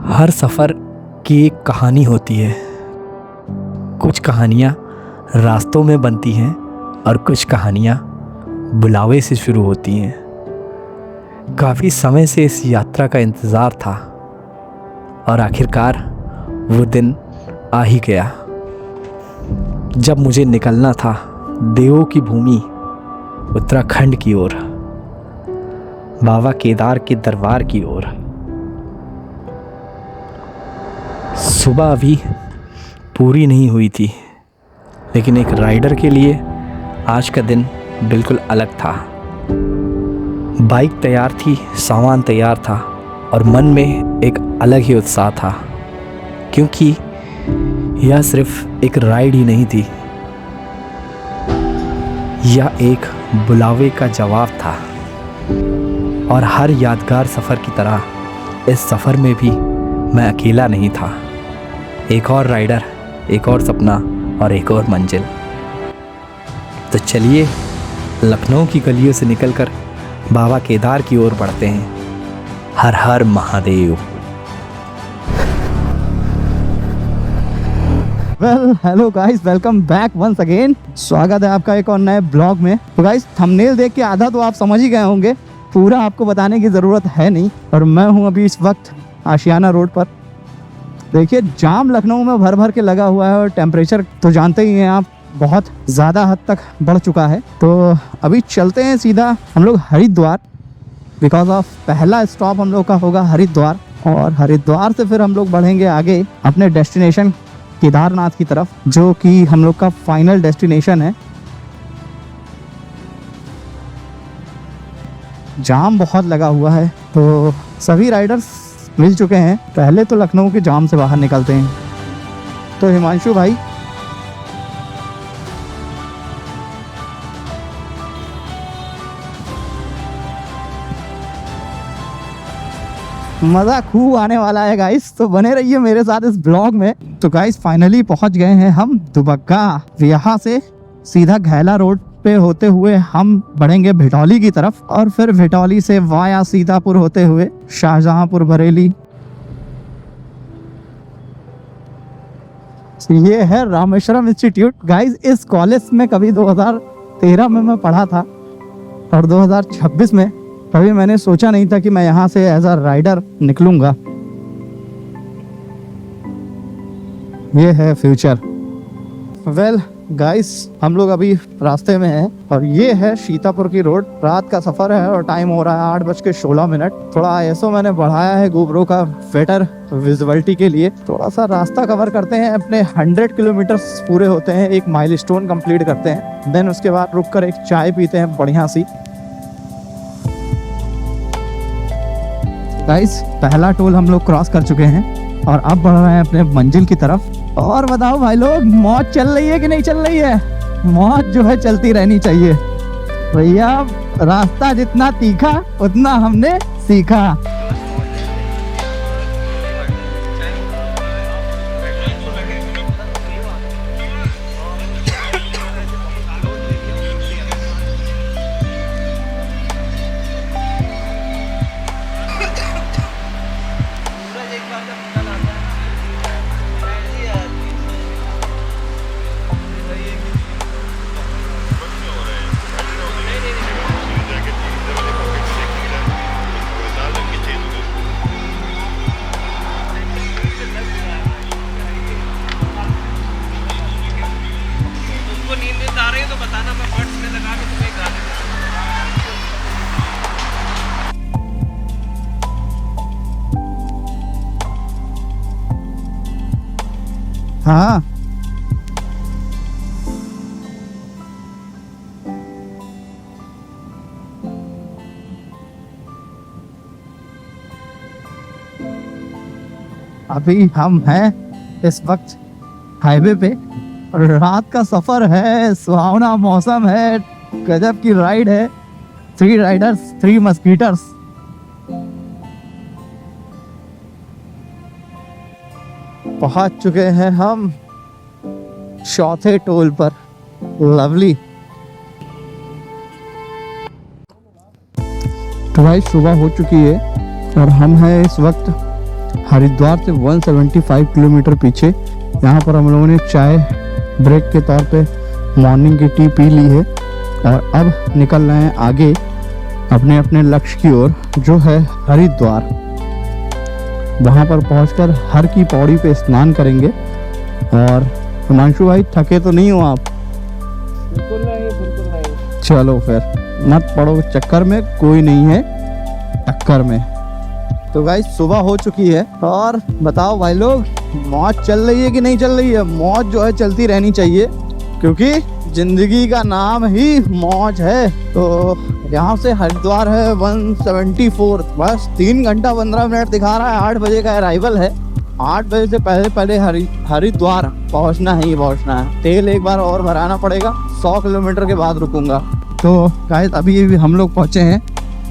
हर सफ़र की एक कहानी होती है। कुछ कहानियाँ रास्तों में बनती हैं और कुछ कहानियाँ बुलावे से शुरू होती हैं। काफ़ी समय से इस यात्रा का इंतज़ार था और आखिरकार वो दिन आ ही गया जब मुझे निकलना था देवों की भूमि उत्तराखंड की ओर, बाबा केदार के दरबार की ओर। सुबह अभी पूरी नहीं हुई थी, लेकिन एक राइडर के लिए आज का दिन बिल्कुल अलग था। बाइक तैयार थी, सामान तैयार था और मन में एक अलग ही उत्साह था, क्योंकि यह सिर्फ एक राइड ही नहीं थी, यह एक बुलावे का जवाब था। और हर यादगार सफ़र की तरह इस सफ़र में भी मैं अकेला नहीं था। एक और राइडर, एक और सपना और एक और मंजिल। तो चलिए लखनऊ की गलियों से निकलकर बाबा केदार की ओर बढ़ते हैं। हर हर Mahadev. Hello guys, welcome back once again. स्वागत है आपका एक और नए ब्लॉग में। तो गाइस, थंबनेल देख के आधा तो आप समझ ही गए होंगे, पूरा आपको बताने की ज़रूरत है नहीं। और मैं हूं अभी इस वक्त आशियाना रोड पर। देखिए, जाम लखनऊ में भर भर के लगा हुआ है और टेम्परेचर तो जानते ही हैं आप, बहुत ज़्यादा हद तक बढ़ चुका है। तो अभी चलते हैं सीधा हम लोग हरिद्वार, बिकॉज ऑफ पहला स्टॉप हम लोग का होगा हरिद्वार। और हरिद्वार से फिर हम लोग बढ़ेंगे आगे अपने डेस्टिनेशन केदारनाथ की तरफ, जो कि हम लोग का फाइनल डेस्टिनेशन है। जाम बहुत लगा हुआ है, तो सभी राइडर्स मिल चुके हैं। पहले तो लखनऊ के जाम से बाहर निकलते हैं। तो हिमांशु भाई, मज़ा खूब आने वाला है गाइस, तो बने रहिए मेरे साथ इस ब्लॉग में। तो गाइस, फाइनली पहुंच गए हैं हम दुबग्गा। यहाँ से सीधा घैला रोड पे होते हुए हम बढ़ेंगे भिटौली की तरफ, और फिर भिटौली से वाया सीतापुर होते हुए शाहजहांपुर बरेली। ये है रामेश्वरम इंस्टीट्यूट। गाइस, इस कॉलेज में कभी 2013 में मैं पढ़ा था और 2026 में कभी मैंने सोचा नहीं था कि मैं यहाँ से एज अ राइडर निकलूंगा। ये है फ्यूचर। वेल गाइस, हम लोग अभी रास्ते में हैं और ये है सीतापुर की रोड। रात का सफ़र है और टाइम हो रहा है 8:16। थोड़ा ISO मैंने बढ़ाया है GoPro का बेटर विजिबिलिटी के लिए। थोड़ा सा रास्ता कवर करते हैं, अपने 100 किलोमीटर्स पूरे होते हैं, एक माइलस्टोन कंप्लीट करते हैं। देन उसके बाद रुक कर एक चाय पीते हैं बढ़िया सी। गाइस, पहला टोल हम लोग क्रॉस कर चुके हैं और अब बढ़ रहे हैं अपने मंजिल की तरफ। और बताओ भाई लोग, मौज चल रही है कि नहीं चल रही है? मौज जो है चलती रहनी चाहिए भैया। रास्ता जितना तीखा उतना हमने सीखा। हाँ, अभी हम हैं इस वक्त हाईवे पे और रात का सफर है, सुहावना मौसम है, गजब की राइड है। 3 राइडर्स 3 मस्कीटर्स। पहुंच चुके हैं हम चौथे टोल पर। लवली। तो भाई सुबह हो चुकी है और हम हैं इस वक्त हरिद्वार से 175 किलोमीटर पीछे। यहाँ पर हम लोगों ने चाय ब्रेक के तौर पे मॉर्निंग की टी पी ली है और अब निकल रहे हैं आगे अपने अपने लक्ष्य की ओर, जो है हरिद्वार। वहाँ पर पहुँचकर हर की पौड़ी पे स्नान करेंगे। और हिमांशु भाई, थके तो नहीं हो आप? बिल्कुल नहीं। चलो फिर मत पड़ो चक्कर में, कोई नहीं है टक्कर में। तो गाइस सुबह हो चुकी है और बताओ भाई लोग, मौज चल रही है कि नहीं चल रही है? मौज जो है चलती रहनी चाहिए, क्योंकि जिंदगी का नाम ही मौज है। तो यहाँ से हरिद्वार है 174, बस 3 घंटा 15 मिनट दिखा रहा है। 8 बजे का अराइवल है। 8 बजे से पहले पहले हरिद्वार पहुँचना ही पहुँचना है। तेल एक बार और भराना पड़ेगा, 100 किलोमीटर के बाद रुकूंगा। तो गाइस अभी हम लोग पहुँचे हैं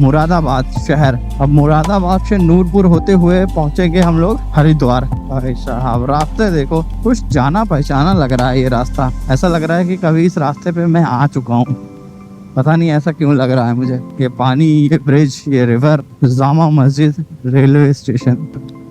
मुरादाबाद शहर। अब मुरादाबाद से नूरपुर होते हुए पहुंचेंगे हम लोग हरिद्वार। भाई साहब रास्ते देखो, कुछ जाना पहचाना लग रहा है ये रास्ता। ऐसा लग रहा है कि कभी इस रास्ते पे मैं आ चुका हूँ, पता नहीं ऐसा क्यों लग रहा है मुझे। ये पानी, ये ब्रिज, ये river, Jama Masjid, railway station.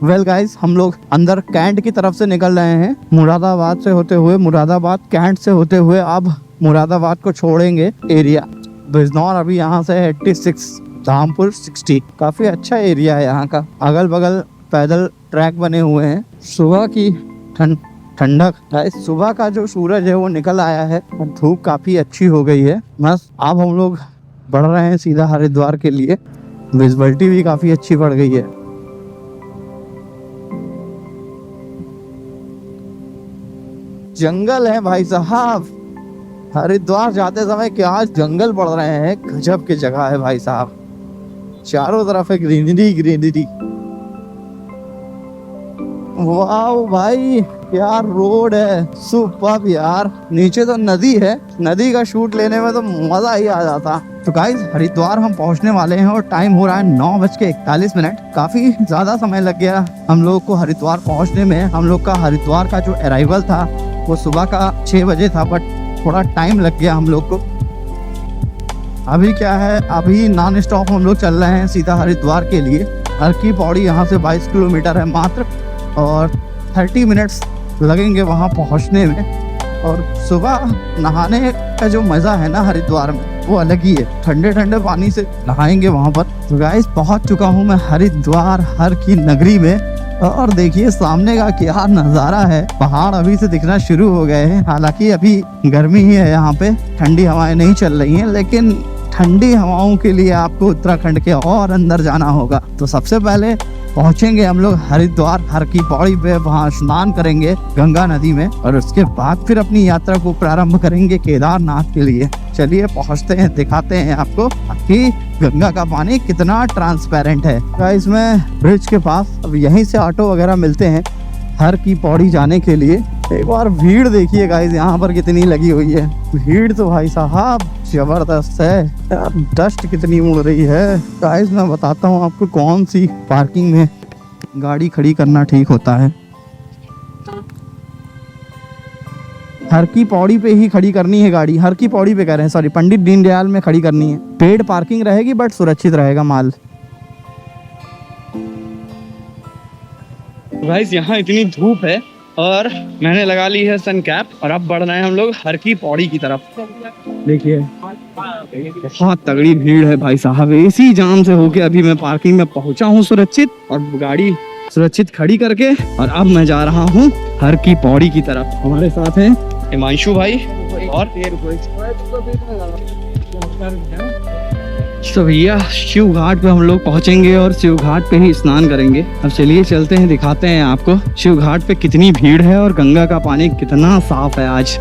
Well guys, हम लोग अंदर कैंट की तरफ से निकल रहे हैं। मुरादाबाद से होते हुए, मुरादाबाद कैंट से होते हुए अब मुरादाबाद को छोड़ेंगे एरिया। बिजनौर अभी यहाँ से 86, धामपुर 60। काफी अच्छा एरिया है यहाँ का। अगल बगल पैदल ट्रैक बने हुए हैं। सुबह की ठंडक, सुबह का जो सूरज है वो निकल आया है और धूप काफी अच्छी हो गई है। बस अब हम लोग बढ़ रहे हैं सीधा हरिद्वार के लिए। विजिबिलिटी भी काफी अच्छी बढ़ गई है। जंगल है भाई साहब, हरिद्वार जाते समय क्या जंगल पड़ रहे हैं। गजब की जगह है भाई साहब, चारों तरफ है ग्रीनरी ग्रीनरी। वाह भाई, क्या रोड है, सुपर्ब यार। नीचे तो नदी है, नदी का शूट लेने में तो मजा ही आ जाता। तो गाइस हरिद्वार हम पहुंचने वाले हैं और टाइम हो रहा है 9:41। काफी ज्यादा समय लग गया हम लोग को हरिद्वार पहुंचने में। हम लोग का हरिद्वार का जो अराइवल था वो सुबह का 6 बजे था, बट थोड़ा टाइम लग गया हम लोग को। अभी क्या है, अभी नॉन स्टॉप हम लोग चल रहे हैं सीधा हरिद्वार के लिए। हर की पौड़ी यहाँ से 22 किलोमीटर है मात्र, और 30 मिनट्स लगेंगे वहाँ पहुँचने में। और सुबह नहाने का जो मज़ा है ना हरिद्वार में, वो अलग ही है। ठंडे ठंडे पानी से नहाएंगे वहाँ पर। तो गाइस पहुँच चुका हूँ मैं हरिद्वार हर की नगरी में। और देखिए सामने का क्या नज़ारा है। पहाड़ अभी से दिखना शुरू हो गए हैं। हालांकि अभी गर्मी ही है यहाँ पे, ठंडी हवाएं नहीं चल रही हैं, लेकिन ठंडी हवाओं के लिए आपको उत्तराखंड के और अंदर जाना होगा। तो सबसे पहले पहुंचेंगे हम लोग हरिद्वार हर की पौड़ी पे, वहाँ स्नान करेंगे गंगा नदी में, और उसके बाद फिर अपनी यात्रा को प्रारंभ करेंगे केदारनाथ के लिए। चलिए पहुंचते हैं, दिखाते हैं आपको कि गंगा का पानी कितना ट्रांसपेरेंट है। गाइस मैं ब्रिज के पास, अब यहीं से ऑटो वगैरह मिलते हैं हर की पौड़ी जाने के लिए। एक बार भीड़ देखिए गाइस यहाँ पर कितनी लगी हुई है। भीड़ तो भाई साहब जबरदस्त है यार। डस्ट कितनी उड़ रही है। गाइस मैं बताता हूँ आपको कौन सी पार्किंग में गाड़ी खड़ी करना ठीक होता है। हर की पौड़ी पे ही खड़ी करनी है गाड़ी। हर की पौड़ी पे कह रहे हैं, सॉरी, पंडित दीनदयाल में खड़ी करनी है। पेड पार्किंग रहेगी बट सुरक्षित रहेगा माल। गाइस यहाँ इतनी धूप है और मैंने लगा ली है सन कैप, और अब बढ़ रहे हैं हम लोग हर की पौड़ी की तरफ। देखिए बहुत तगड़ी भीड़ है भाई साहब। इसी जाम से होके अभी मैं पार्किंग में पहुंचा हूँ सुरक्षित, और गाड़ी सुरक्षित खड़ी करके, और अब मैं जा रहा हूँ हर की पौड़ी की तरफ। हमारे साथ हैं हिमांशु भाई और तो भैया शिव घाट पे हम लोग पहुंचेंगे और शिव घाट पे ही स्नान करेंगे। अब चलिए चलते हैं, दिखाते हैं आपको शिव घाट पे कितनी भीड़ है और गंगा का पानी कितना साफ है आज।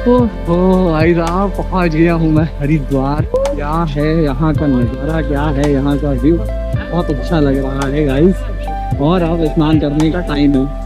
ओह भाई साहब, पहुंच गया हूँ मैं हरिद्वार। क्या है यहाँ का नज़ारा, क्या है यहाँ का व्यू, बहुत अच्छा लग रहा है गाइस। और अब स्नान करने का टाइम है।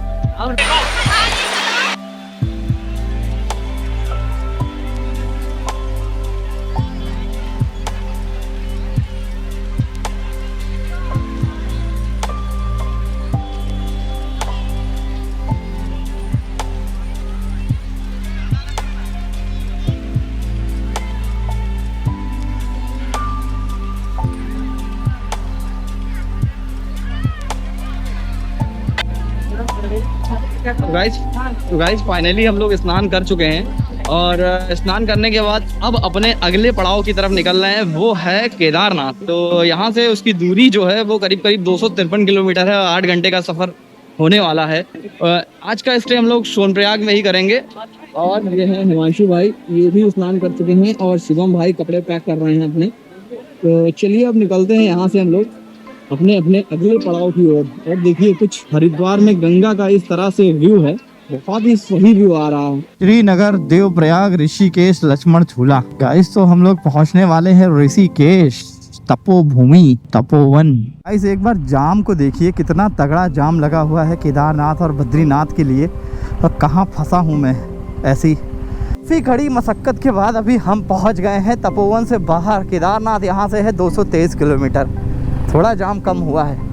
तो गाइस फाइनली हम लोग स्नान कर चुके हैं और स्नान करने के बाद अब अपने अगले पड़ाव की तरफ निकल रहे हैं, वो है केदारनाथ। तो यहाँ से उसकी दूरी जो है वो करीब करीब 253 किलोमीटर है और 8 घंटे का सफर होने वाला है। आज का स्टे हम लोग सोनप्रयाग में ही करेंगे। और ये है हिमांशु भाई, ये भी स्नान कर चुके हैं और शिवम भाई कपड़े पैक कर रहे हैं अपने। तो चलिए अब निकलते हैं यहाँ से हम लोग अपने अपने अगले पड़ाव की ओर। और देखिए कुछ हरिद्वार में गंगा का इस तरह से व्यू है, बहुत ही सही व्यू आ रहा है। श्रीनगर, देवप्रयाग, ऋषिकेश, लक्ष्मण झूला। गाइस तो हम लोग पहुंचने वाले हैं ऋषिकेश, तपोभूमि, तपोवन। गाइस एक बार जाम को देखिए, कितना तगड़ा जाम लगा हुआ है केदारनाथ और बद्रीनाथ के लिए। और कहाँ फंसा हूँ मैं ऐसी काफी खड़ी मशक्कत के बाद अभी हम पहुंच गए हैं तपोवन से बाहर। केदारनाथ यहाँ से है 223 किलोमीटर, थोड़ा जाम कम हुआ है।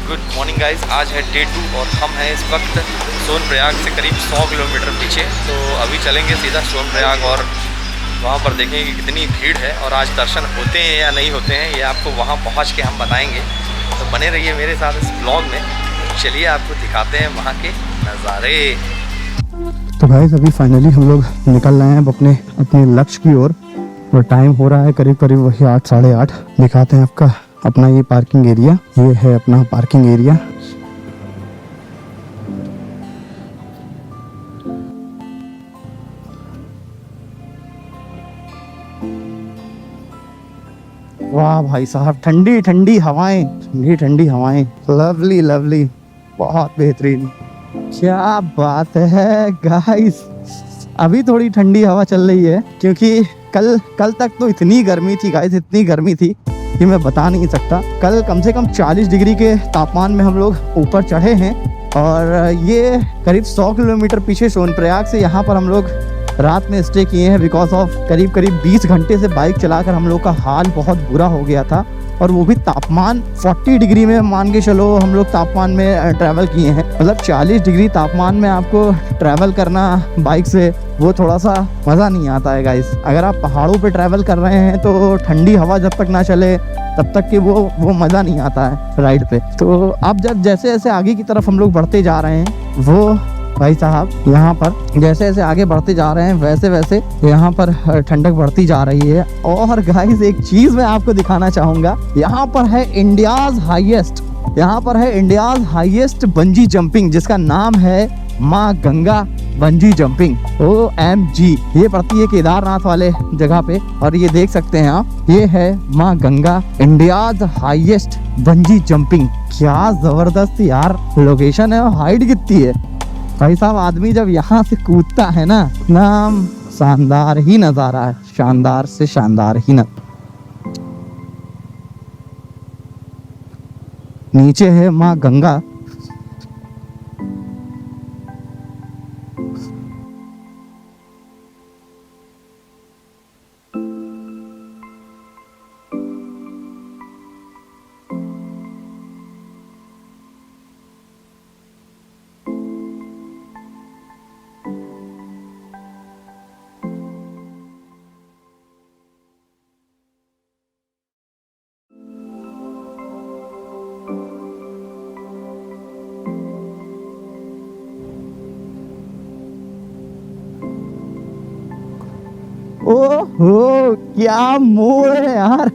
गुड मॉर्निंग गाइस, आज है डे 2 और हम हैं इस वक्त सोनप्रयाग से करीब 100 किलोमीटर पीछे। तो अभी चलेंगे सीधा सोनप्रयाग और वहाँ पर देखेंगे कि कितनी भीड़ है और आज दर्शन होते हैं या नहीं होते हैं, ये आपको वहाँ पहुँच के हम बताएंगे। तो बने रहिए मेरे साथ इस ब्लॉग में। चलिए आपको दिखाते हैं वहाँ के नज़ारे। तो गाइस अभी फाइनली हम लोग निकल रहे हैं अपने अपने लक्ष्य की ओर और टाइम हो रहा है करीब करीब वही 8, साढ़े 8। दिखाते हैं आपका अपना ये पार्किंग एरिया, ये है अपना पार्किंग एरिया। वाह भाई साहब, ठंडी ठंडी हवाएं, ठंडी ठंडी हवाएं, लवली लवली, बहुत बेहतरीन। क्या बात है गाइस, अभी थोड़ी ठंडी हवा चल रही है क्योंकि कल तक तो इतनी गर्मी थी गाइस, इतनी गर्मी थी कि मैं बता नहीं सकता। कल कम से कम 40 डिग्री के तापमान में हम लोग ऊपर चढ़े हैं और ये करीब 100 किलोमीटर पीछे सोनप्रयाग से यहाँ पर हम लोग रात में स्टे किए हैं। बिकॉज ऑफ करीब 20 घंटे से बाइक चलाकर हम लोग का हाल बहुत बुरा हो गया था और वो भी तापमान 40 डिग्री में, मान के चलो हम लोग तापमान में ट्रैवल किए हैं। मतलब 40 डिग्री तापमान में आपको ट्रैवल करना बाइक से, वो थोड़ा सा मज़ा नहीं आता है गाइस। अगर आप पहाड़ों पे ट्रैवल कर रहे हैं तो ठंडी हवा जब तक ना चले तब तक कि वो मज़ा नहीं आता है राइड पे। तो अब जब जैसे जैसे आगे की तरफ हम लोग बढ़ते जा रहे हैं, वो भाई साहब यहाँ पर जैसे जैसे आगे बढ़ते जा रहे हैं वैसे वैसे यहाँ पर ठंडक बढ़ती जा रही है। और गाइस एक चीज मैं आपको दिखाना चाहूंगा, यहाँ पर है इंडियाज हाईएस्ट बंजी जंपिंग, जिसका नाम है माँ गंगा बंजी जंपिंग, OMG। ये पड़ती है केदारनाथ वाले जगह पे और ये देख सकते हैं आप, ये है माँ Ganga India's highest bungee jumping. क्या जबरदस्त यार लोकेशन है और हाइट कितनी है भाई साहब। आदमी जब यहाँ से कूदता है ना, नाम शानदार ही नजारा है, शानदार से शानदार ही नजारा। नीचे है माँ गंगा। ओहो क्या मोड़ है यार,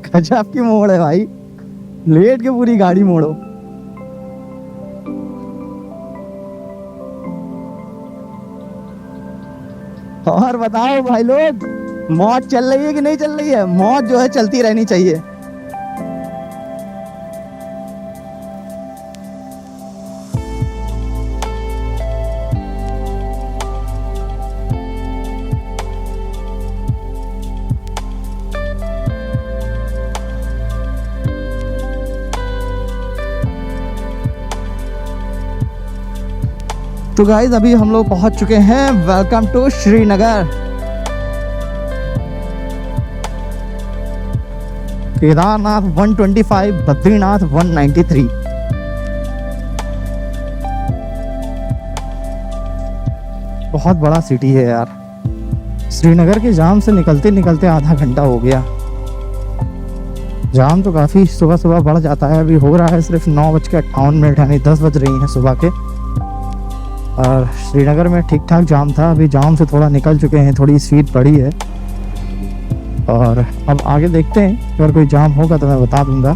गजब की मोड़ है भाई, लेट के पूरी गाड़ी मोड़ो। और बताओ भाई लोग, मौज चल रही है कि नहीं चल रही है? मौज जो है चलती रहनी चाहिए। तो गाइज अभी हम लोग पहुंच चुके हैं, वेलकम टू श्रीनगर। केदारनाथ 125, बद्रीनाथ 193। बहुत बड़ा सिटी है यार। श्रीनगर के जाम से निकलते निकलते आधा घंटा हो गया। जाम तो काफ़ी सुबह सुबह बढ़ जाता है। अभी हो रहा है सिर्फ 9:58, यानी 10 बज रही हैं सुबह के। और श्रीनगर में ठीक ठाक जाम था, अभी जाम से थोड़ा निकल चुके हैं, थोड़ी स्पीड बढ़ी है। और अब आगे देखते हैं, अगर कोई जाम होगा तो मैं बता दूंगा।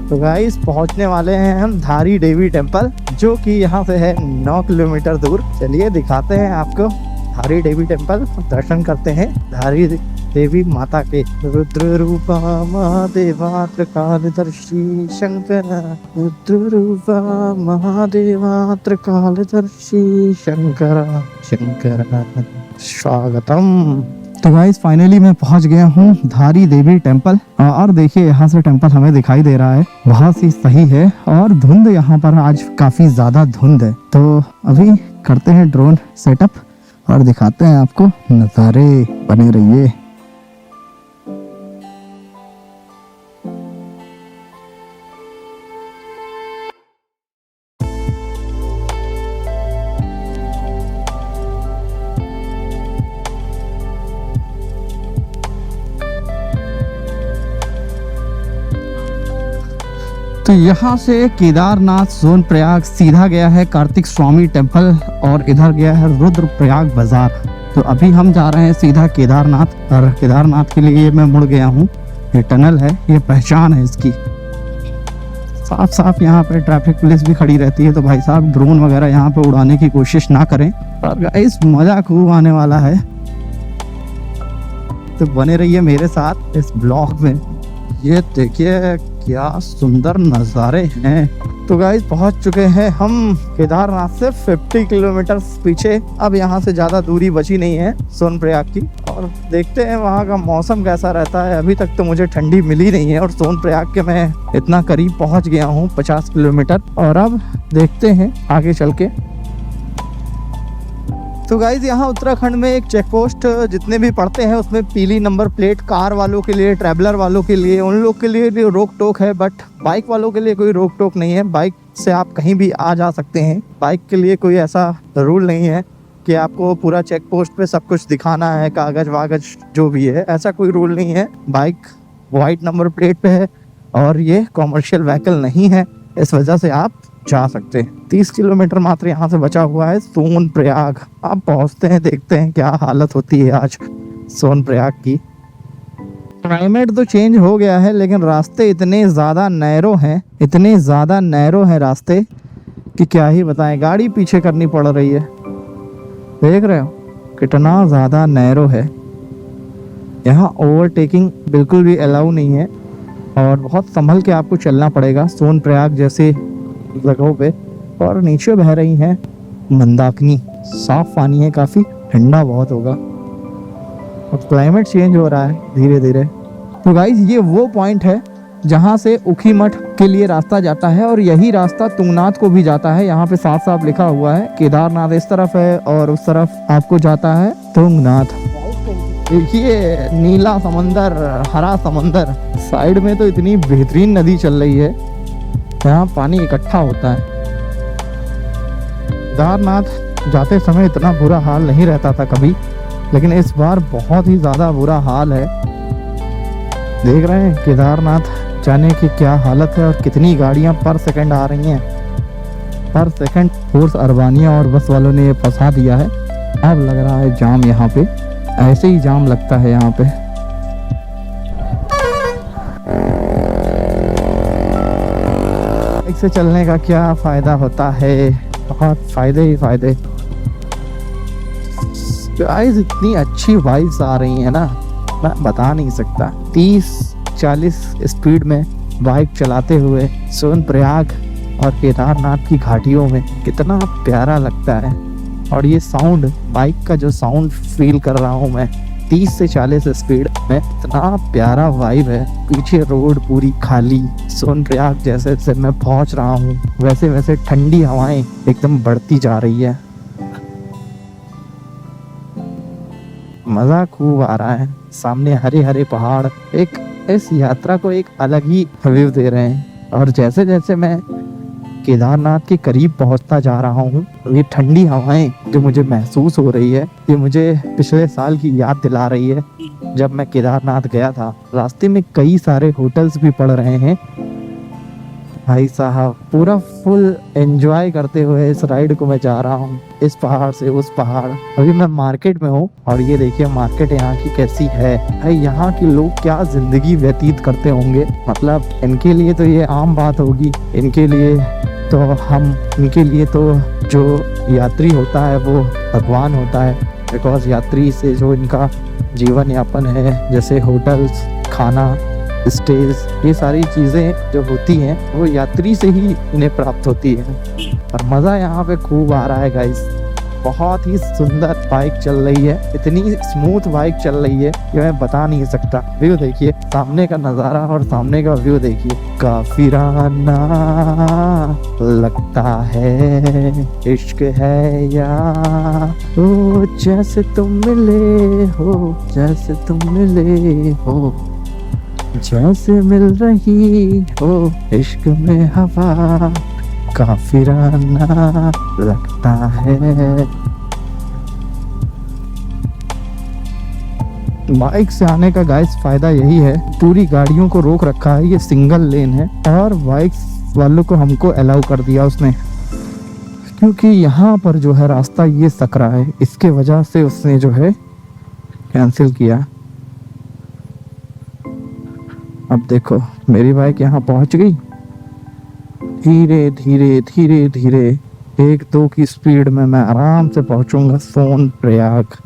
तो गाइस पहुंचने वाले हैं हम धारी देवी टेम्पल, जो कि यहाँ से है 9 किलोमीटर दूर। चलिए दिखाते हैं आपको धारी देवी टेम्पल, दर्शन करते हैं धारी देवी माता के। रुद्र रूपा महादेवात्र कालदर्शी शंकर, रुद्र रूपा महादेवात्र कालदर्शी शंकर शंकर स्वागतम। तो गाइस फाइनली मैं पहुंच गया हूँ धारी देवी टेम्पल। और देखिए यहाँ से टेम्पल हमें दिखाई दे रहा है, बहुत ही सही है। और धुंध यहाँ पर आज काफी ज्यादा धुंध है। तो अभी करते हैं ड्रोन सेटअप और दिखाते हैं आपको नज़ारे। बने रहिए। तो यहाँ से केदारनाथ सोनप्रयाग सीधा गया है कार्तिक स्वामी टेम्पल, और इधर गया है रुद्रप्रयाग बाजार। तो अभी हम जा रहे हैं सीधा केदारनाथ। और केदारनाथ के लिए मैं मुड़ गया हूँ। ये टनल है, ये पहचान है इसकी। साफ साफ यहाँ पे ट्रैफिक पुलिस भी खड़ी रहती है। तो भाई साहब ड्रोन वगैरह यहाँ पे उड़ाने की कोशिश ना करें। और गाइस मजा खूब आने वाला है, तो बने रहिए मेरे साथ इस ब्लॉग में। ये देखिए क्या सुंदर नज़ारे हैं। तो गाइस पहुंच चुके हैं हम केदारनाथ से 50 किलोमीटर पीछे। अब यहाँ से ज़्यादा दूरी बची नहीं है सोनप्रयाग की। और देखते हैं वहाँ का मौसम कैसा रहता है। अभी तक तो मुझे ठंडी मिली नहीं है, और सोनप्रयाग के मैं इतना करीब पहुँच गया हूँ 50 किलोमीटर। और अब देखते हैं आगे चल के। तो गाइज यहाँ उत्तराखंड में एक चेक पोस्ट जितने भी पड़ते हैं उसमें पीली नंबर प्लेट कार वालों के लिए, ट्रैवलर वालों के लिए, उन लोग के लिए भी रोक टोक है। बट बाइक वालों के लिए कोई रोक टोक नहीं है। बाइक से आप कहीं भी आ जा सकते हैं। बाइक के लिए कोई ऐसा रूल नहीं है कि आपको पूरा चेक पोस्ट पे सब कुछ दिखाना है, कागज वागज जो भी है, ऐसा कोई रूल नहीं है। बाइक वाइट नंबर प्लेट पे है और ये कॉमर्शियल व्हीकल नहीं है, इस वजह से आप जा सकते हैं। 30 किलोमीटर मात्र यहाँ से बचा हुआ है सोनप्रयाग। आप पहुँचते हैं, देखते हैं क्या हालत होती है आज सोनप्रयाग की। क्लाइमेट तो चेंज हो गया है, लेकिन रास्ते इतने ज़्यादा नैरो हैं, इतने ज़्यादा नैरो हैं रास्ते कि क्या ही बताएं। गाड़ी पीछे करनी पड़ रही है, देख रहे हो कितना ज़्यादा नैरो है। यहाँ ओवरटेकिंग बिल्कुल भी अलाउ नहीं है, और बहुत संभल के आपको चलना पड़ेगा सोनप्रयाग जैसे जगहों पे। और नीचे बह रही है मंदाकिनी, साफ पानी है, काफ़ी ठंडा बहुत होगा। और क्लाइमेट चेंज हो रहा है धीरे धीरे। तो गाइस ये वो पॉइंट है जहाँ से ऊखीमठ के लिए रास्ता जाता है, और यही रास्ता तुंगनाथ को भी जाता है। यहाँ पे साफ साफ लिखा हुआ है केदारनाथ इस तरफ है और उस तरफ आपको जाता है तुंगनाथ। देखिए नीला समंदर, हरा समंदर, साइड में तो इतनी बेहतरीन नदी चल रही है, यहाँ पानी इकट्ठा होता है। केदारनाथ जाते समय इतना बुरा हाल नहीं रहता था कभी, लेकिन इस बार बहुत ही ज़्यादा बुरा हाल है। देख रहे हैं केदारनाथ जाने की क्या हालत है, और कितनी गाड़ियाँ पर सेकंड आ रही हैं। पर सेकंड फोर्स अरबानिया और बस वालों ने ये फंसा दिया है। अब लग रहा है जाम यहाँ पे। ऐसे ही जाम लगता है यहाँ पे। बाइक से चलने का क्या फायदा होता है, बहुत फायदे ही फायदे। गाइस इतनी अच्छी वाइब्स आ रही है ना, मैं बता नहीं सकता। 30-40 स्पीड में बाइक चलाते हुए सोनप्रयाग और केदारनाथ की घाटियों में कितना प्यारा लगता है। और ये साउंड, बाइक का जो साउंड फील कर रहा हूँ मैं 30 से 40 स्पीड में, इतना प्यारा वाइब है। पीछे रोड पूरी खाली, सोनप्रयाग जैसे जैसे मैं पहुंच रहा हूँ वैसे वैसे ठंडी हवाएं एकदम बढ़ती जा रही है। मजा खूब आ रहा है। सामने हरे हरे पहाड़ एक इस यात्रा को एक अलग ही व्यू दे रहे हैं। और जैसे जैसे मैं केदारनाथ के करीब पहुंचता जा रहा हूँ, ये ठंडी हवाएं जो मुझे महसूस हो रही है, ये मुझे पिछले साल की याद दिला रही है जब मैं केदारनाथ गया था। रास्ते में कई सारे होटल्स भी पड़ रहे हैं। भाई साहब पूरा फुल एंजॉय करते हुए इस राइड को मैं जा रहा हूँ, इस पहाड़ से उस पहाड़। अभी मैं मार्केट में हूँ और ये देखिए मार्केट यहाँ की कैसी है। भाई यहाँ के लोग क्या जिंदगी व्यतीत करते होंगे, मतलब इनके लिए तो ये आम बात होगी, इनके लिए तो जो यात्री होता है वो भगवान होता है। बिकॉज यात्री से जो इनका जीवन यापन है, जैसे होटल्स, खाना, स्टेज, ये सारी चीज़ें जो होती हैं वो यात्री से ही इन्हें प्राप्त होती है। और मज़ा यहाँ पे खूब आ रहा है गाइस। बहुत ही सुंदर बाइक चल रही है, इतनी स्मूथ बाइक चल रही है कि मैं बता नहीं सकता। व्यू देखिए, सामने का नज़ारा और सामने का व्यू देखिए। काफिराना लगता है, इश्क है या ओ जैसे तुम मिले हो, जैसे तुम मिले हो, जैसे मिल रही हो इश्क में हवा, काफिराना लगता है। बाइक से आने का गाइस फायदा यही है, पूरी गाड़ियों को रोक रखा है, ये सिंगल लेन है और बाइक वालों को हमको अलाउ कर दिया उसने, क्योंकि यहाँ पर जो है रास्ता ये सकरा है, इसके वजह से उसने जो है कैंसिल किया। अब देखो मेरी बाइक यहाँ पहुँच गई, धीरे धीरे धीरे धीरे 1-2 की स्पीड में मैं आराम से पहुंचूंगा सोनप्रयाग।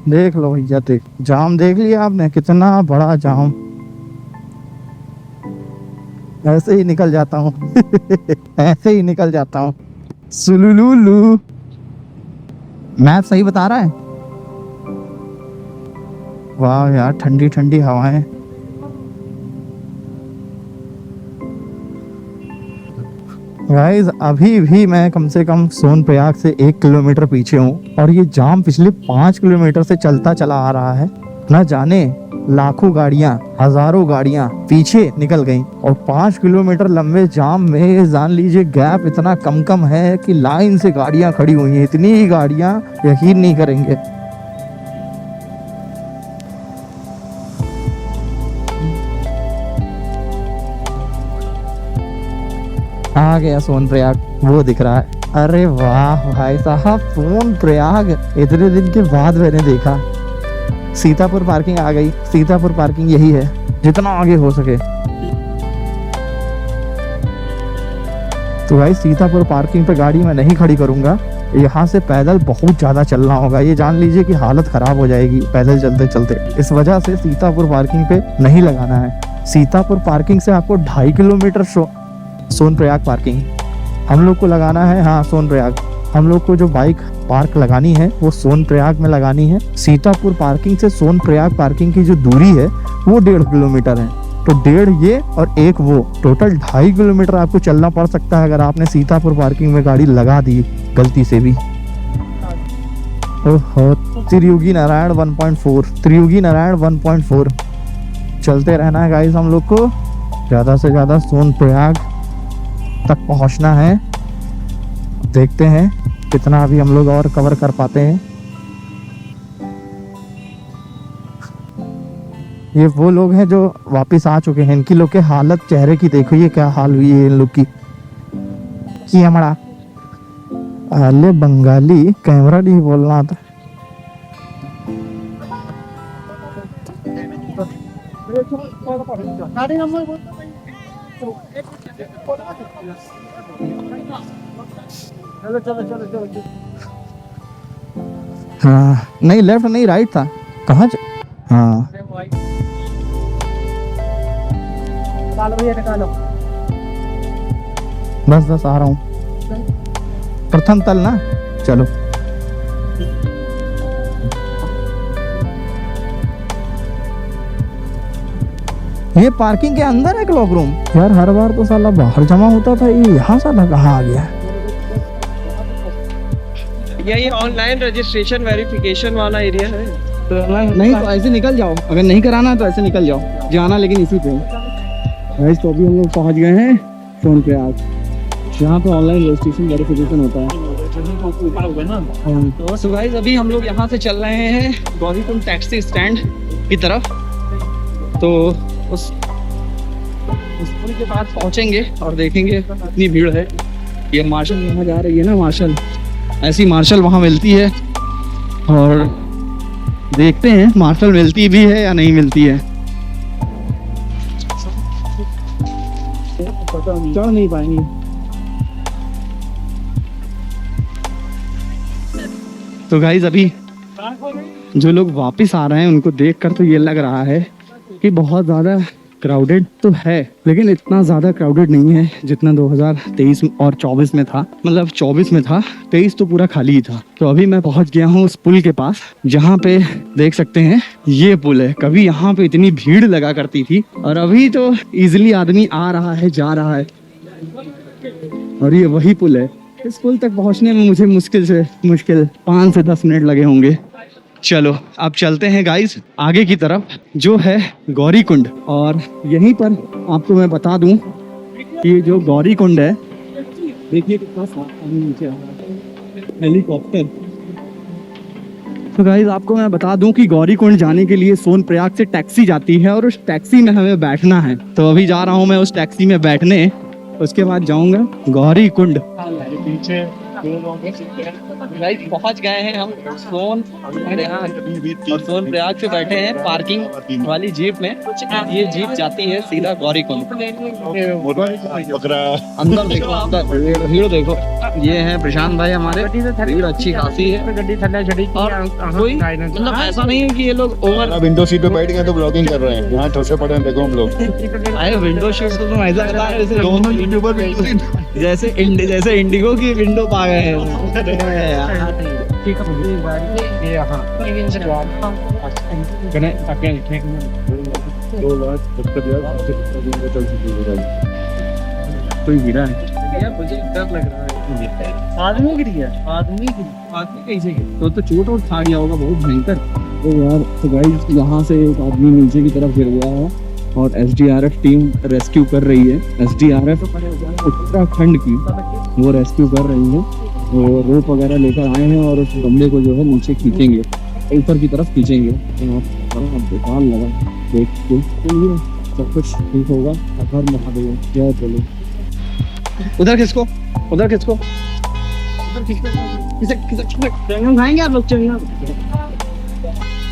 देख लो भैया, देख जाम देख लिया आपने, कितना बड़ा जाम। ऐसे ही निकल जाता हूँ ऐसे ही निकल जाता हूँ। सुलुलुलु, मैप सही बता रहा है। वाह यार, ठंडी ठंडी हवाएं। गाइस अभी भी मैं कम से कम सोनप्रयाग से 1 किलोमीटर पीछे हूँ और ये जाम पिछले 5 किलोमीटर से चलता चला आ रहा है। न जाने लाखों गाड़ियां, हजारों गाड़ियां पीछे निकल गईं और 5 किलोमीटर लंबे जाम में जान लीजिए गैप इतना कम है कि लाइन से गाड़ियां खड़ी हुई हैं। इतनी ही गाड़ियां, यकीन नहीं करेंगे। आ गया सोनप्रयाग, वो दिख रहा है। अरे वाह भाई साहब, सोनप्रयाग इतने दिन के बाद मैंने देखा। सीतापुर पार्किंग आ गई। सीतापुर पार्किंग यही है, जितना आगे हो सके। तो भाई सीतापुर पार्किंग पे गाड़ी मैं नहीं खड़ी करूंगा, यहाँ से पैदल बहुत ज्यादा चलना होगा। ये जान लीजिए कि हालत खराब हो जाएगी पैदल चलते चलते। इस वजह से सीतापुर पार्किंग पे नहीं लगाना है। सीतापुर पार्किंग से आपको 2.5 किलोमीटर सोनप्रयाग पार्किंग हम लोग को लगाना है। हाँ, सोनप्रयाग हम लोग को जो बाइक पार्क लगानी है वो सोनप्रयाग में लगानी है। सीतापुर पार्किंग से सोनप्रयाग पार्किंग की जो दूरी है वो 1.5 किलोमीटर है। तो 1.5 ये और 1 वो, टोटल 2.5 किलोमीटर आपको चलना पड़ सकता है अगर आपने सीतापुर पार्किंग में गाड़ी लगा दी गलती से भी। ओहो, त्रियुगी नारायण 1.4, त्रियुगी नारायण 1.4 चलते रहना है गाइस। हम लोग को ज़्यादा से ज़्यादा सोनप्रयाग तक पहुंचना है। देखते हैं कितना अभी हम लोग और कवर कर पाते हैं। ये वो लोग हैं जो वापस आ चुके हैं। इनकी लोग के हालत, चेहरे की देखो, ये क्या हाल हुई है इन लोग की हमारा। आले बंगाली कैमरा नहीं बोलना था। हाँ नहीं लेफ्ट नहीं राइट था। कहाँ हाँ बस आ रहा हूँ। प्रथम तल ना, चलो। ये पार्किंग के अंदर है क्लॉक रूम। यार हर बार तो साला बाहर जमा होता था, ये यहाँ साला कहाँ आ गया? ये ऑनलाइन रजिस्ट्रेशन वेरिफिकेशन वाला एरिया है। नहीं तो ऐसे निकल जाओ, अगर नहीं कराना है तो ऐसे निकल जाओ, जाना लेकिन इसी पे। गाइस तो अभी हम लोग पहुँच गए हैं सोनप्रयाग, यहाँ पे ऑनलाइन रजिस्ट्रेशन वेरिफिकेशन होता है। तो सो गाइस अभी हम लोग यहाँ से चल रहे हैं गौरीकुंड टैक्सी स्टैंड की तरफ। तो उस पुल के पास पहुँचेंगे और देखेंगे कितनी भीड़ है। ये मार्शल यहाँ जा रही है ना, मार्शल, ऐसी मार्शल वहाँ मिलती है और देखते हैं मार्शल मिलती भी है या नहीं मिलती है। चढ़ नहीं पाएंगे। तो गाइस अभी जो लोग वापस आ रहे हैं उनको देखकर तो ये लग रहा है कि बहुत ज़्यादा क्राउडेड तो है, लेकिन इतना ज़्यादा क्राउडेड नहीं है जितना 2023 और 24 में था। मतलब 24 में था, 23 तो पूरा खाली ही था। तो अभी मैं पहुंच गया हूँ उस पुल के पास, जहाँ पे देख सकते हैं ये पुल है। कभी यहाँ पे इतनी भीड़ लगा करती थी और अभी तो इजिली आदमी आ रहा है, जा रहा है। और ये वही पुल है। इस पुल तक पहुँचने में मुझे मुश्किल 5 से 10 मिनट लगे होंगे। चलो अब चलते हैं गाइस आगे की तरफ, जो है गौरीकुंड। और यहीं पर आपको मैं बता दूं कि जो गौरीकुंड है, देखिए कितना नीचे हेलीकॉप्टर। तो गाइस आपको मैं बता दूं कि गौरीकुंड जाने के लिए सोनप्रयाग से टैक्सी जाती है और उस टैक्सी में हमें बैठना है। तो अभी जा रहा हूं मैं उस टैक्सी में बैठने, उसके बाद जाऊंगा गौरीकुंड। पहुंच गए हैं हम सोनप्रयाग से बैठे हैं पार्किंग वाली जीप में। ये जीप जाती है सीधा गौरीकुंड। अंदर देखो, अंदर भीड़ देखो। ये है प्रशांत भाई हमारे, भीड़ अच्छी खासी है। और कोई मतलब ऐसा नहीं है कि ये लोग ओवर विंडो सीट पे बैठ गए तो ब्लॉगिंग कर रहे हैं। यहाँ ठोसे पड़े हैं, देखो हम लोग। अरे विंडो सीट तो तुम ऐसा लगा है जैसे दोनों यूट्यूबर जैसे इंडिगो की विंडो पा गए हैं। कोई गिरा है, मुझे डर लग रहा है। आदमी गिर गया, आदमी कैसे गिरा? तो चोट वोट खा गया होगा बहुत भयंकर। तो यार तो गाइस यहाँ से एक आदमी नीचे की तरफ गिर गया है और एसडीआरएफ टीम रेस्क्यू कर रही है। एसडीआरएफ उत्तराखंड की वो रेस्क्यू कर रही है। वो रोप वगैरह लेकर आए हैं और उस बंदे को जो है नीचे खींचेंगे, ऊपर की तरफ खींचेंगे। बेकार लगा देख के, सब कुछ ठीक होगा। हर महादेव जय बोलो। उधर किसको चेंगम खाएंगे आप लोग?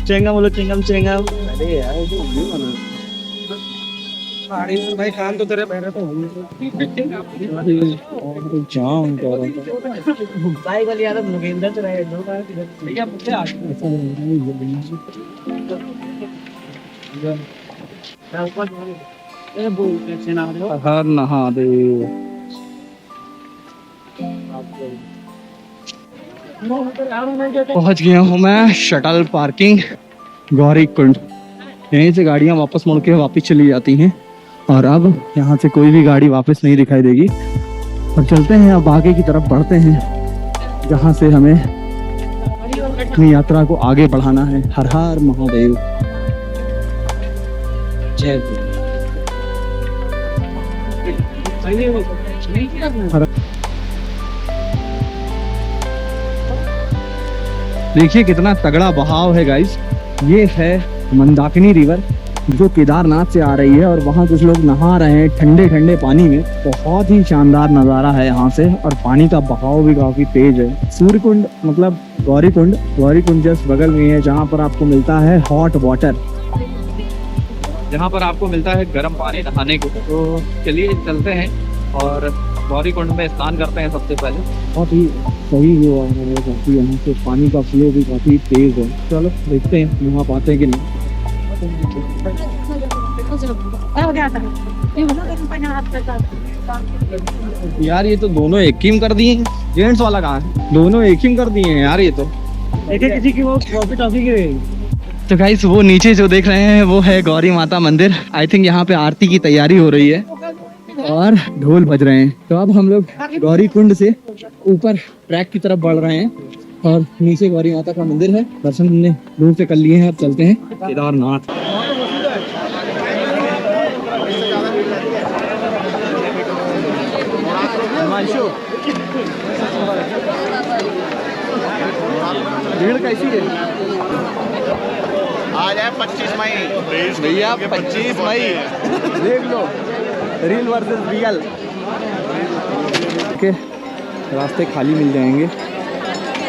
चेंगम बोलो, चेंगम। अरे यार भाई खान तो तेरे पहले तो जाम बाइक वाली यार लोकेंद्र चला है दो बार भैया मुझे हर महादेव। पहुंच गया हूँ मैं शटल पार्किंग गौरीकुंड। यहीं से गाड़ियाँ वापस मुड़ के वापस चली जाती हैं और अब यहाँ से कोई भी गाड़ी वापस नहीं दिखाई देगी। और चलते हैं अब आगे की तरफ बढ़ते हैं, जहाँ से हमें अपनी यात्रा को आगे बढ़ाना है। हर हर महादेव, जय देखिए कितना तगड़ा बहाव है गाइस। ये है मंदाकिनी रिवर जो केदारनाथ से आ रही है और वहाँ कुछ लोग नहा रहे हैं ठंडे ठंडे पानी में। बहुत ही शानदार नज़ारा है यहाँ से और पानी का बहाव भी काफ़ी तेज है। सूर्य कुंड मतलब गौरी कुंड जस्ट बगल में है, जहाँ पर आपको मिलता है हॉट वाटर, जहाँ पर आपको मिलता है गर्म पानी नहाने को। तो चलिए चलते हैं और गौरी कुंड में स्नान करते हैं सबसे पहले। बहुत ही सही हुआ है काफ़ी, यहाँ से पानी का फ्लो भी काफ़ी तेज है। चलो देखते हैं वहाँ पाते हैं कि नहीं। यार ये तो दोनों एक ही में कर दिए हैं, जेंट्स वाला कहाँ है? दोनों एक ही में कर दिए हैं यार, ये तो एक किसी की वो प्रॉफिट ऑफी की। तो गाइस वो नीचे जो देख रहे हैं वो है गौरी माता मंदिर। आई थिंक यहाँ पे आरती की तैयारी हो रही है और ढोल बज रहे हैं। तो अब हम लोग गौरी कुंड से ऊपर ट्रैक की तरफ बढ़ रहे हैं और नीचे गौरी माता का मंदिर है। दर्शन हमने दूर से कर लिए हैं, अब चलते हैं केदारनाथ। भीड़ कैसी है? आज है 25 मई भैया 25 मई देख लो, रियल वर्सेस रियल के रास्ते खाली मिल जाएंगे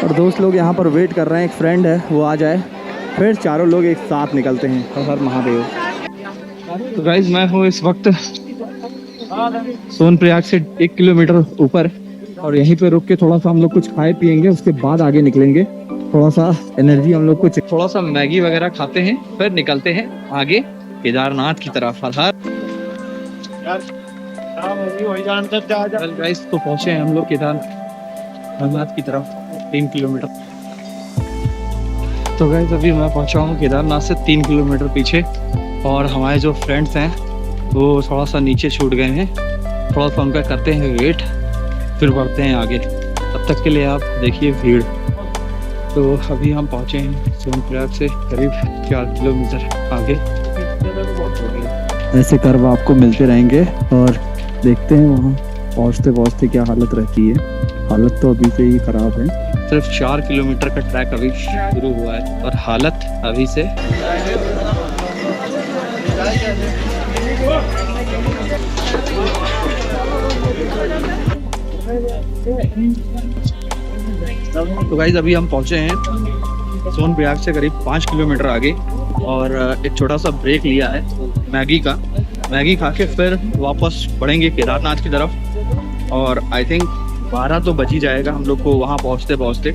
और दोस्त लोग यहाँ पर वेट कर रहे हैं। एक फ्रेंड है वो आ जाए, फिर चारों लोग एक साथ निकलते हैं। हर हर महादेव। तो गाइज मैं हूँ इस वक्त सोनप्रयाग से 1 किलोमीटर ऊपर और यहीं पे रुक के थोड़ा सा हम लोग कुछ खाए पिएंगे, उसके बाद आगे निकलेंगे। थोड़ा सा एनर्जी हम लोग कुछ थोड़ा सा मैगी वगैरह खाते हैं, फिर निकलते हैं आगे केदारनाथ की तरफ। गाइस तो पहुंचे हैं हम लोग केदारनाथ की तरफ 3 किलोमीटर। तो गाइस अभी मैं पहुंचा हूँ केदारनाथ से 3 किलोमीटर पीछे और हमारे जो फ्रेंड्स हैं वो थोड़ा सा नीचे छूट गए हैं। थोड़ा सा उनका करते हैं वेट, फिर बढ़ते हैं आगे। तब तक के लिए आप देखिए भीड़। तो अभी हम पहुँचे हैं सोनप्रयाग से करीब 4 किलोमीटर आगे। ऐसे कर्व आपको मिलते रहेंगे और देखते हैं वहाँ पहुँचते पहुँचते क्या हालत रहती है। हालत तो अभी से ही खराब है। सिर्फ 4 किलोमीटर का ट्रैक अभी शुरू हुआ है और हालत अभी से तो गाइस अभी हम पहुंचे हैं सोनप्रयाग से करीब 5 किलोमीटर आगे और एक छोटा सा ब्रेक लिया है मैगी का। मैगी खा के फिर वापस बढ़ेंगे केदारनाथ की तरफ और आई थिंक 12 तो बज ही जाएगा हम लोग को वहाँ पहुँचते पहुँचते।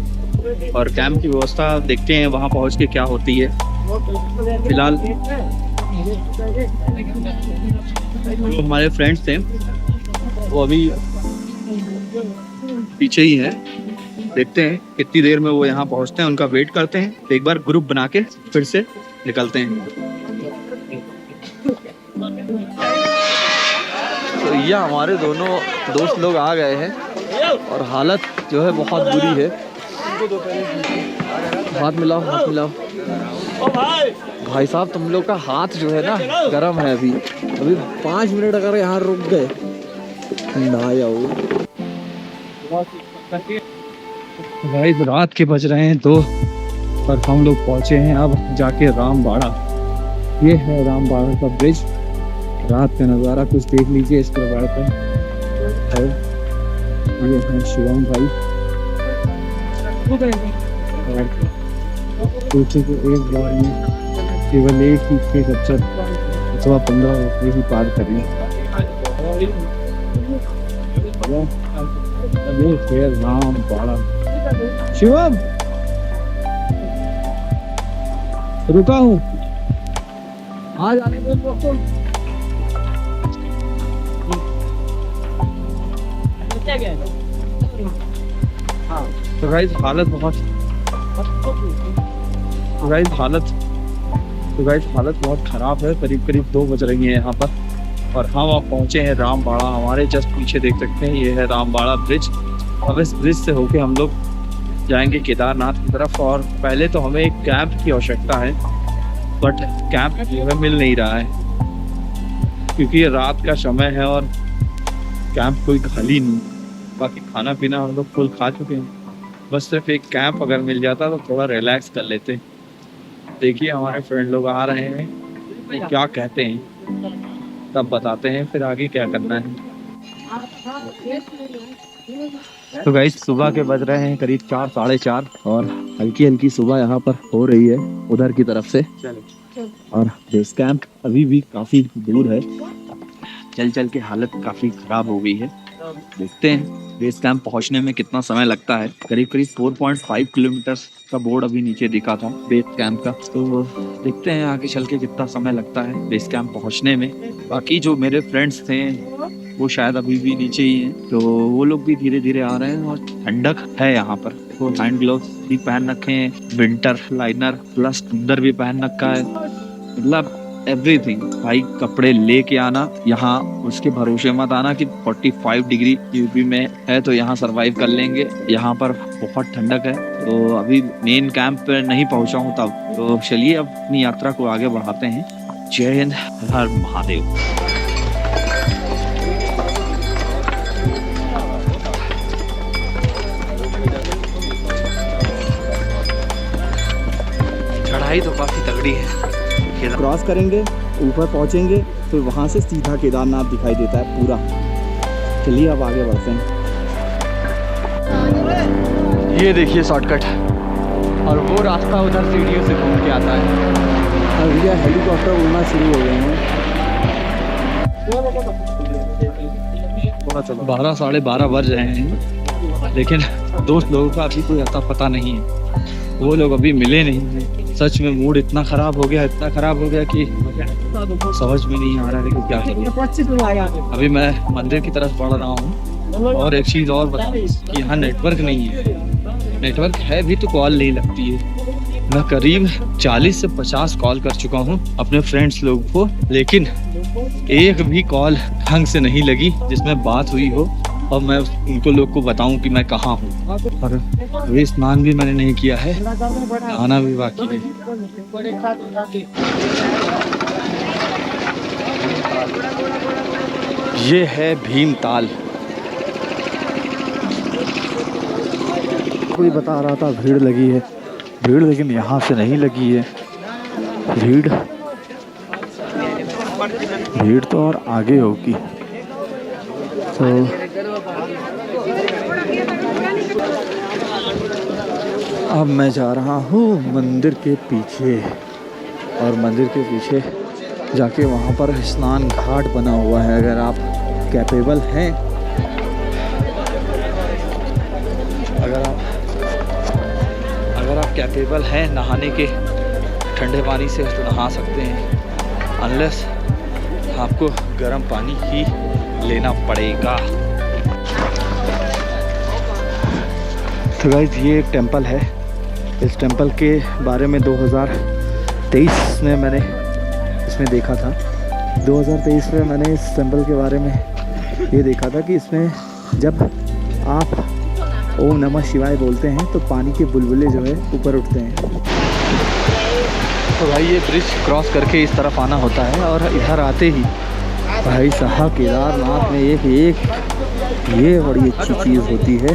और कैंप की व्यवस्था देखते हैं वहाँ पहुँच के क्या होती है। फिलहाल जो हमारे फ्रेंड्स थे वो अभी पीछे ही हैं, देखते हैं कितनी देर में वो यहाँ पहुँचते हैं, उनका वेट करते हैं। एक बार ग्रुप बना के फिर से निकलते हैं। तो ये हमारे दोनों दोस्त लोग आ गए हैं और हालत जो है बहुत बुरी है। हाथ मिलाओ, हाथ मिलाओ। भाई साहब तुम लोग का हाथ जो है ना गर्म है। अभी 5 मिनट अगर यहाँ रुक गए ठंडा जाओ। भाई रात के बज रहे हैं 2 और हम लोग पहुंचे हैं अब जाके रामबाड़ा। ये है रामबाड़ा का ब्रिज। रात का नज़ारा कुछ देख लीजिए इस प्रकार का है। ये है शिवम भाई और पीछे के एक बार में केवल एक ही के खच्चर अथवा 15 रुपये ही पार करें। ये है रामबाड़ा। शिवम रुका हूँ, आ जाने दो। तो गाइस हालत बहुत ख़राब है। करीब 2 बज रही है यहाँ पर और हम अब पहुँचे हैं रामबाड़ा। हमारे जस्ट पीछे देख सकते हैं ये है रामबाड़ा ब्रिज। अब इस ब्रिज से होके हम लोग जाएंगे केदारनाथ की तरफ और पहले तो हमें एक कैंप की आवश्यकता है, बट कैंप जो है मिल नहीं रहा है क्योंकि ये रात का समय है और कैंप कोई खाली नहीं। बाकी खाना पीना हम लोग फुल खा चुके हैं, बस सिर्फ एक कैंप अगर मिल जाता तो थोड़ा रिलैक्स कर लेते। देखिए हमारे फ्रेंड लोग आ रहे हैं वो क्या कहते हैं तब बताते हैं, फिर आगे क्या करना है। तो गाइस सुबह के बज रहे हैं करीब 4 साढ़े 4 और हल्की हल्की सुबह यहाँ पर हो रही है उधर की तरफ से। और बेस कैंप अभी भी काफी दूर है, चल चल के हालत काफी खराब हो गई है। देखते हैं बेस कैंप पहुंचने में कितना समय लगता है। करीब करीब 4.5 किलोमीटर का बोर्ड अभी नीचे दिखा था बेस कैंप का, तो देखते हैं आगे चल के कितना समय लगता है बेस कैंप पहुंचने में। बाकी जो मेरे फ्रेंड्स थे वो शायद अभी भी नीचे ही हैं, तो वो लोग भी धीरे धीरे आ रहे हैं और ठंडक है यहाँ पर। तो हैंड ग्लोव्स भी पहन रखे हैं, विंटर लाइनर प्लस अंदर भी पहन रखा है, मतलब एवरीथिंग। भाई कपड़े लेके आना, यहाँ उसके भरोसे मत आना कि 45 डिग्री यूपी में है तो यहाँ सरवाइव कर लेंगे। यहाँ पर बहुत ठंडक है। तो अभी मेन कैंप पे नहीं पहुँचा हूँ तब, तो चलिए अब अपनी यात्रा को आगे बढ़ाते हैं। जय हिंद, हर महादेव। चढ़ाई तो काफी तगड़ी है। क्रॉस करेंगे, ऊपर पहुंचेंगे, फिर वहां से सीधा केदारनाथ दिखाई देता है पूरा। चलिए अब आगे बढ़ते हैं। ये देखिए शॉर्टकट, और वो रास्ता उधर सीढ़ियों से घूम के आता है। अब भैया हेलीकॉप्टर उड़ना शुरू हो गए हैं। 12 साढ़े 12 बज रहे हैं, लेकिन दोस्त लोगों का अभी कोई अता पता नहीं है। वो लोग अभी मिले नहीं हैं। सच में मूड इतना खराब हो गया, इतना खराब हो गया कि समझ में नहीं आ रहा है कि क्या करूं। अभी मैं मंदिर की तरफ बढ़ रहा हूँ। और एक चीज़ और बता कि यहाँ नेटवर्क नहीं है। नेटवर्क है भी तो कॉल नहीं लगती है। मैं करीब 40 से 50 कॉल कर चुका हूँ अपने फ्रेंड्स लोगों को, लेकिन एक भी कॉल ढंग से नहीं लगी जिसमें बात हुई हो और मैं उनको लोग को बताऊं कि मैं कहाँ हूँ। और वे स्नान भी मैंने नहीं किया है, आना भी बाकी है। ये है भीमताल। कोई बता रहा था भीड़ लगी है, भीड़ लेकिन यहाँ से नहीं लगी है। भीड़ तो और आगे होगी। तो अब मैं जा रहा हूँ मंदिर के पीछे, और मंदिर के पीछे जाके वहाँ पर स्नान घाट बना हुआ है। अगर आप कैपेबल हैं, अगर आप कैपेबल हैं नहाने के ठंडे पानी से तो नहा सकते हैं, अनलेस आपको गर्म पानी ही लेना पड़ेगा। तो गाइस ये एक टेंपल है। इस टेंपल के बारे में 2023 में मैंने इसमें देखा था। 2023 में मैंने इस टेंपल के बारे में ये देखा था कि इसमें जब आप ओम नमः शिवाय बोलते हैं तो पानी के बुलबुले जो है ऊपर उठते हैं। तो भाई ये ब्रिज क्रॉस करके इस तरफ आना होता है, और इधर आते ही भाई साहब केदारनाथ में एक ये बड़ी अच्छी चीज़ होती है।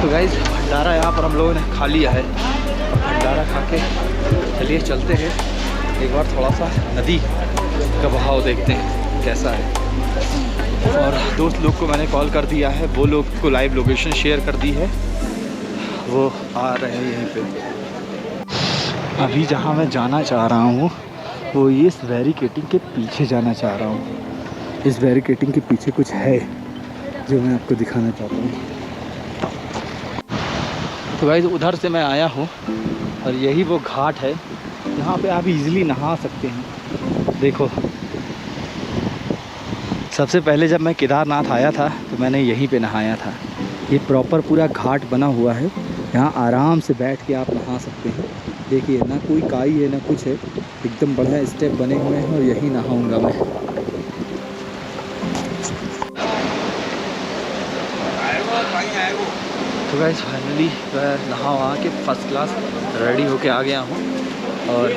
तो गाइस भंडारा यहाँ पर हम लोगों ने खा लिया है। भंडारा खा के चलिए चलते हैं एक बार थोड़ा सा नदी का बहाव देखते हैं कैसा है। और दोस्त लोग को मैंने कॉल कर दिया है, वो लोग को लाइव लोकेशन शेयर कर दी है, वो आ रहे हैं यहीं पे। अभी जहाँ मैं जाना चाह रहा हूँ वो ये इस बैरिकेडिंग के पीछे जाना चाह रहा हूँ। इस बैरिकेडिंग के पीछे कुछ है जो मैं आपको दिखाना चाहता हूँ। तो गाइस उधर से मैं आया हूँ और यही वो घाट है जहाँ पे आप इजीली नहा सकते हैं। देखो, सबसे पहले जब मैं केदारनाथ आया था तो मैंने यहीं पे नहाया था। ये प्रॉपर पूरा घाट बना हुआ है, यहाँ आराम से बैठ के आप नहा सकते हैं। देखिए ना कोई काई है ना कुछ है, एकदम बढ़िया स्टेप बने हुए हैं और यहीं नहाऊंगा मैं। तो गाइस फाइनली मैं नहा वहाँ के फर्स्ट क्लास रेडी होके आ गया हूँ, और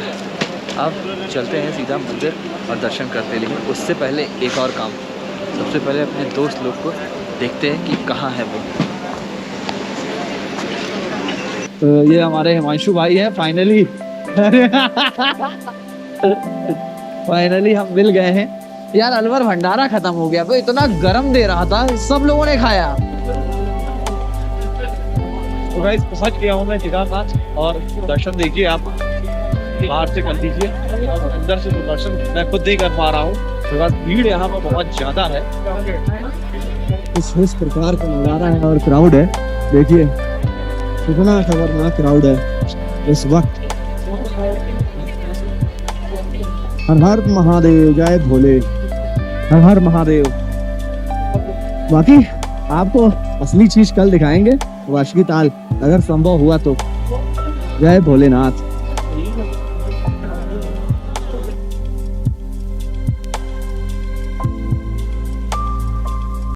अब चलते हैं सीधा मंदिर और दर्शन करते। लेकिन उससे पहले एक और काम, सबसे पहले अपने दोस्त लोग को देखते हैं कि कहाँ है वो। तो ये हमारे हिमांशु भाई हैं, फाइनली फाइनली हम मिल गए हैं यार। अलवर भंडारा खत्म हो गया, तो इतना गरम दे रहा था, सब लोगों ने खाया। तो गाइस पहुंच गया हूं मैं केदारनाथ, और दर्शन देखिए आप बाहर से कर लीजिए, अंदर से तो दर्शन मैं खुद नहीं कर पा रहा हूँ। तो भीड़ यहाँ पर बहुत ज्यादा है, इस प्रकार का नजारा है और क्राउड है। देखिए कितना खतरनाक क्राउड है इस वक्त। हर हर महादेव, जय भोले, हर हर महादेव। बाकी आपको असली चीज कल दिखाएंगे, वार्षिकी ताल, अगर संभव हुआ तो। जय भोलेनाथ।